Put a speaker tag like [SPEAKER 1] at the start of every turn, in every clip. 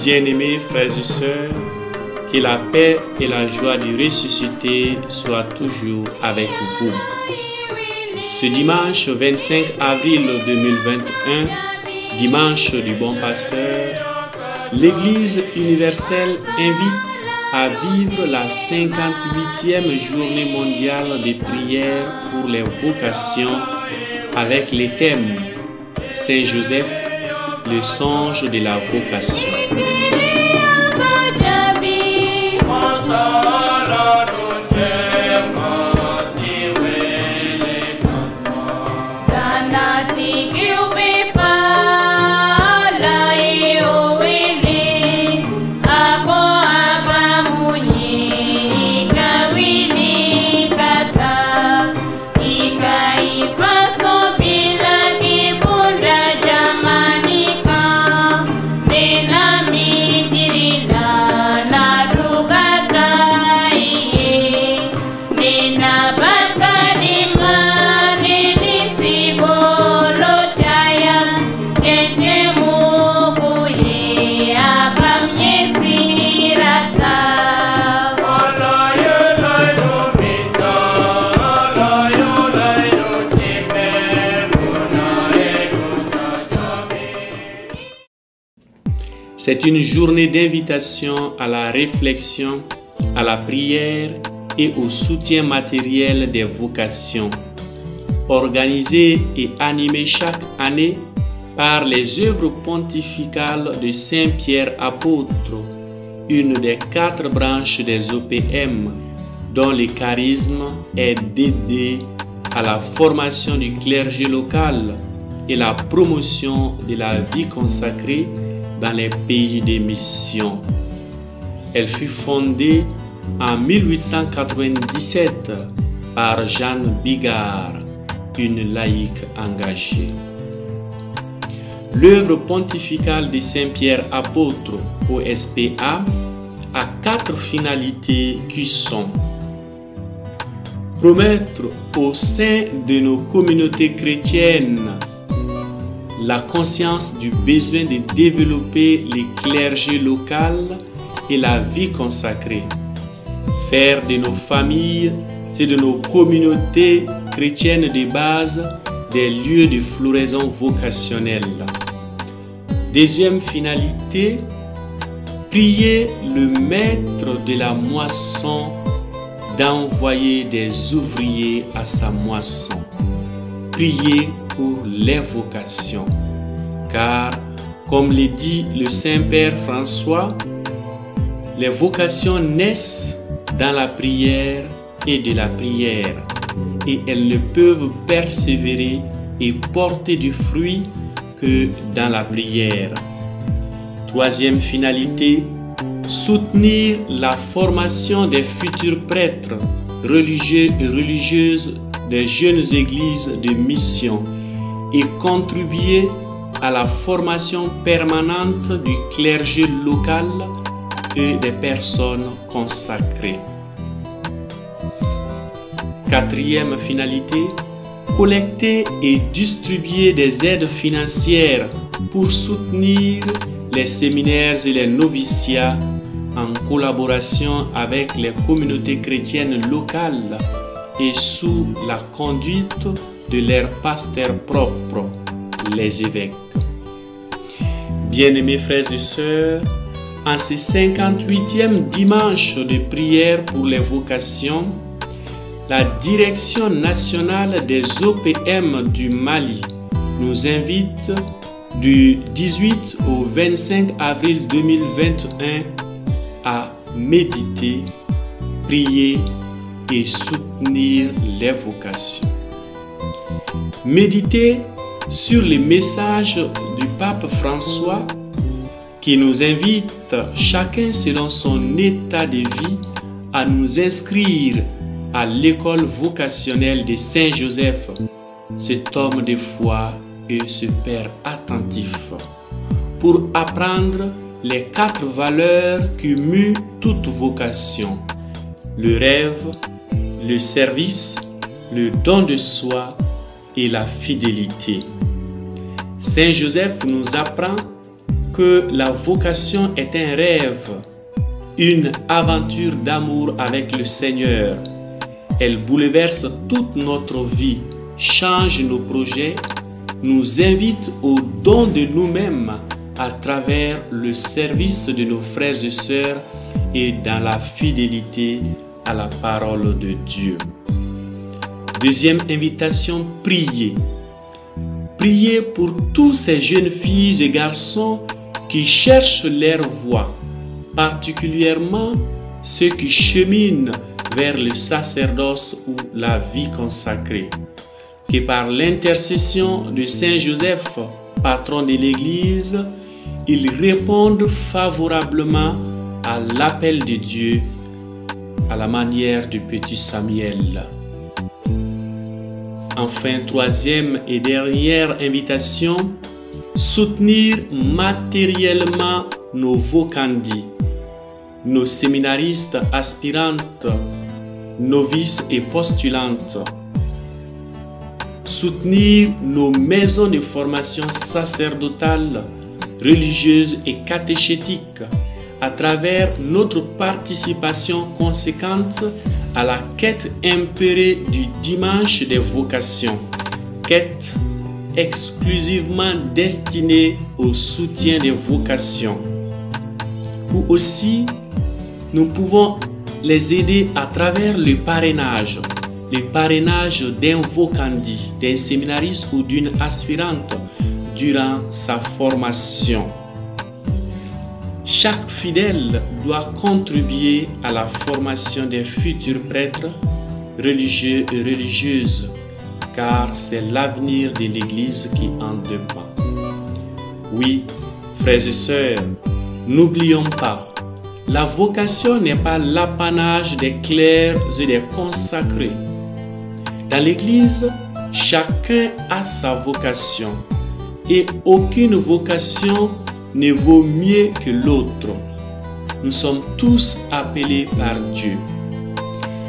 [SPEAKER 1] Bien-aimés frères et sœurs, que la paix et la joie du ressuscité soient toujours avec vous. Ce dimanche 25 avril 2021, dimanche du Bon Pasteur, l'Église universelle invite à vivre la 58e journée mondiale de prière pour les vocations avec les thèmes Saint Joseph, le songe de la vocation. C'est une journée d'invitation à la réflexion, à la prière et au soutien matériel des vocations, organisée et animée chaque année par les œuvres pontificales de Saint Pierre apôtre, une des 4 branches des OPM, dont le charisme est dédié à la formation du clergé local et la promotion de la vie consacrée dans les pays de mission. Elle fut fondée en 1897 par Jeanne Bigard, une laïque engagée. L'œuvre pontificale de Saint Pierre apôtre OSPA a 4 finalités qui sont: promettre au sein de nos communautés chrétiennes la conscience du besoin de développer les clergés locaux et la vie consacrée, faire de nos familles et de nos communautés chrétiennes de base des lieux de floraison vocationnelle. Deuxième finalité, prier le maître de la moisson d'envoyer des ouvriers à sa moisson. Prier pour les vocations, car, comme le dit le Saint-Père François, les vocations naissent dans la prière et de la prière, et elles ne peuvent persévérer et porter du fruit que dans la prière. Troisième finalité, soutenir la formation des futurs prêtres, religieux et religieuses des jeunes églises de mission et contribuer à la formation permanente du clergé local et des personnes consacrées. Quatrième finalité, collecter et distribuer des aides financières pour soutenir les séminaires et les noviciats en collaboration avec les communautés chrétiennes locales et sous la conduite de leurs pasteurs propres, les évêques. Bien-aimés frères et sœurs, en ce 58e dimanche de prière pour les vocations, la Direction nationale des OPM du Mali nous invite du 18 au 25 avril 2021 à méditer, prier et soutenir les vocations. Méditer sur le message du pape François qui nous invite chacun selon son état de vie à nous inscrire à l'école vocationnelle de Saint Joseph, cet homme de foi et ce père attentif, pour apprendre les 4 valeurs qui muent toute vocation: le rêve, le service, le don de soi et la fidélité. Saint Joseph nous apprend que la vocation est un rêve, une aventure d'amour avec le Seigneur. Elle bouleverse toute notre vie, change nos projets, nous invite au don de nous-mêmes à travers le service de nos frères et sœurs et dans la fidélité à la parole de Dieu. Deuxième invitation, prier. Priez pour tous ces jeunes filles et garçons qui cherchent leur voie, particulièrement ceux qui cheminent vers le sacerdoce ou la vie consacrée. Que par l'intercession de Saint Joseph, patron de l'Église, ils répondent favorablement à l'appel de Dieu à la manière du petit Samuel. Enfin, troisième et dernière invitation, soutenir matériellement nos vocandis, nos séminaristes aspirantes, novices et postulantes. Soutenir nos maisons de formation sacerdotale, religieuse et catéchétique à travers notre participation conséquente à la quête impérée du dimanche des vocations, quête exclusivement destinée au soutien des vocations. Ou aussi, nous pouvons les aider à travers le parrainage d'un vocandi, d'un séminariste ou d'une aspirante durant sa formation. Chaque fidèle doit contribuer à la formation des futurs prêtres, religieux et religieuses, car c'est l'avenir de l'Église qui en dépend. Oui, frères et sœurs, n'oublions pas, la vocation n'est pas l'apanage des clercs et des consacrés. Dans l'Église, chacun a sa vocation et aucune vocation ne vaut mieux que l'autre. Nous sommes tous appelés par Dieu.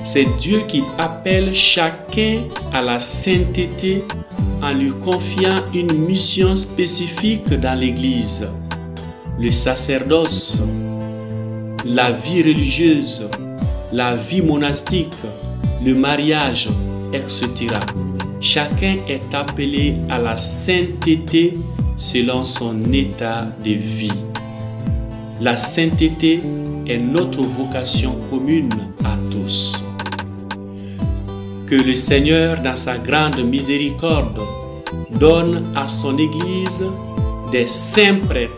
[SPEAKER 1] C'est Dieu qui appelle chacun à la sainteté en lui confiant une mission spécifique dans l'Église. Le sacerdoce, la vie religieuse, la vie monastique, le mariage, etc. Chacun est appelé à la sainteté selon son état de vie. La sainteté est notre vocation commune à tous. Que le Seigneur, dans sa grande miséricorde, donne à son Église des saints prêtres,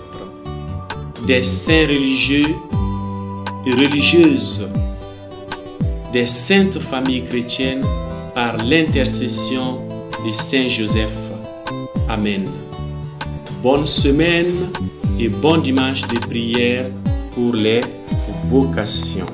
[SPEAKER 1] des saints religieux et religieuses, des saintes familles chrétiennes par l'intercession de Saint Joseph. Amen. Bonne semaine et bon dimanche de prière pour les vocations.